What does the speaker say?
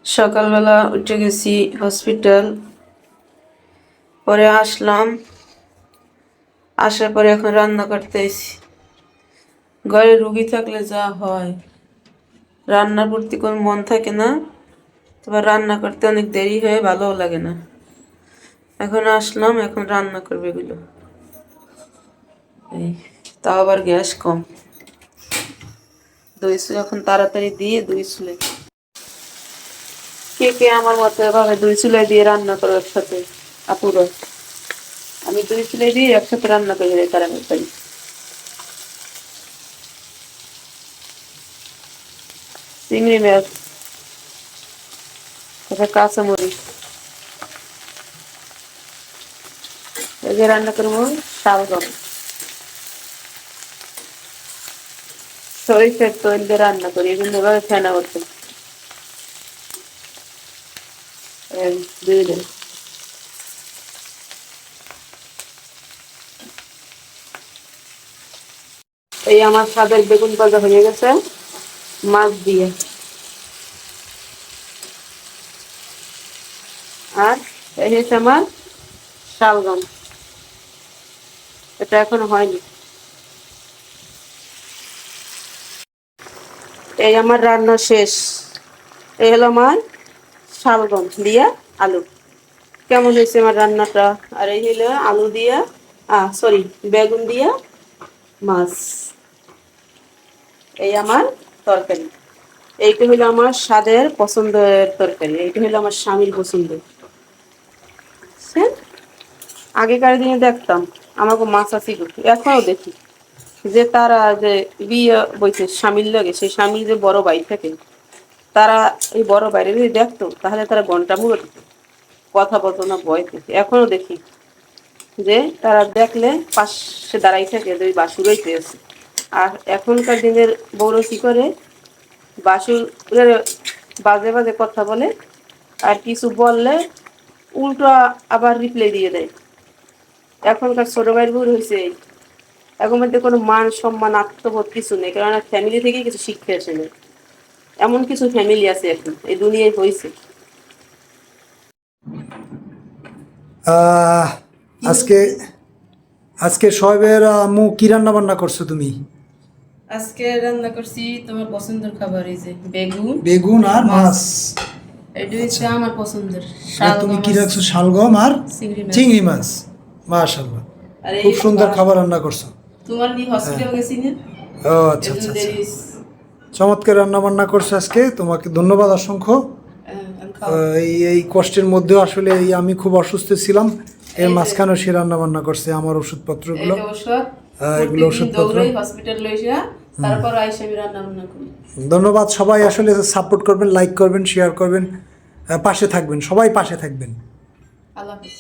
সকালবেলা উঠে গেছি হসপিটাল, পরে আসলাম। আসার পরে এখন রান্না করতেছি। ঘরে রুগী থাকলে যা হয়, রান্নার প্রতি কোনো মন থাকে না, তারপর রান্না করতে অনেক দেরি হয়ে ভালোও লাগে না। এখন আসলাম, এখন রান্না করবে এগুলো। এই তাও আবার গ্যাস কম, দই চুলে এখন তাড়াতাড়ি দিয়ে দই চুলে। কে কে আমার মতো এভাবে দুই চুলাই দিয়ে রান্না করো একসাথে? আপুরা, আমি দুই চুলাই দিয়ে একসাথে রান্না করে যাই তাড়াতাড়ি। চিংড়ি মাছ, তারপর কাঁচামরিচ, এই যে রান্না করবো শালগম। সরিষার তেল দিয়ে রান্না করি, এগুলো এভাবে ফেনা করতে দিয়ে দেন। এই আমার স্বাদের বেগুন ভাজা হয়ে গেছে মাছ দিয়ে। আর এই হচ্ছে আমার শালগম, এটা এখনো হয়নি। এই আমার রান্না শেষ। এই হলো আমার শালগম দিয়া আলু। কেমন হয়েছে আমার রান্নাটা? আর এই হলো আলু দিয়া সরি বেগুন দিয়া মাছ। এই আমার তরকারি। এইটা হলো আমার স্বাদের পছন্দের তরকারি, এইটা হলো আমার স্বামীর পছন্দ। আগেকার দিনে দেখতাম আমাকে মাছ আছে, এখনো দেখি যে তারা যে বিয়ে বইছে স্বামীর লাগে, সেই স্বামীর যে বড় ভাই থাকে, তারা এই বড় বাইরে যদি দেখতো তাহলে তারা ঘন্টা মুড়ো দিত, কথা বলতো না, ভয় পেত। এখনো দেখি যে তারা দেখলে পাশে দাঁড়াই থাকে যে ওই বাসুরই পেয়েছে। আর এখনকার দিনের বউরা কি করে, বাসুরের বাজে বাজে কথা বলে, আর কিছু বললে উল্টো আবার রিপ্লাই দিয়ে দেয়। এখনকার ছোট ভাইয়ের বউ হয়েছে এখন মধ্যে কোনো মান সম্মান আত্মবোধ কিছু নেই, কারণ ফ্যামিলি থেকেই কিছু শিখতে আসে না। এমন কিছু ফ্যামিলি আছে এখন এই দুনিয়ায় হয়েছে। আহ, আজকে আজকে শোয়েবের আম্মু কি রান্না বান্না করছো তুমি? আজকে রান্না করছি তোমার পছন্দের খাবার, এই যে বেগুন বেগুন আর মাছ। এটা হচ্ছে আমার পছন্দের আর তুমি শালগম কি আর রাখছো? শালগম আর চিংড়ি মাছ। চিংড়ি মাছ। মাশাআল্লাহ, আর এই খুব সুন্দর খাবার রান্না করছো। তোমার কি হসপিটাল গেছি না, ও আচ্ছা এজন্য আচ্ছা আচ্ছা, দেরি হইছে। চমৎকার রান্না বান্না করছো আজকে, তোমাকে ধন্যবাদ অসংখ্য। আমি খাও। এই কষ্টের মধ্যেও আসলে আমি খুব অসুস্থ ছিলাম, এর এই যে মাঝখানেও সে রান্না বান্না করছে আমার ওষুধপত্রগুলো। এইটা ওষুধ, এগুলো প্রত্যেকদিন ওষুধপত্র। দৌড়াই হসপিটাল লইসা, তারপর আইসা আমি রান্না বান্না করি। ধন্যবাদ। সবাই আসলে সাপোর্ট করবেন, লাইক করবেন, শেয়ার করবেন, পাশে থাকবেন, সবাই পাশে থাকবেন। আল্লাহ হাফেজ।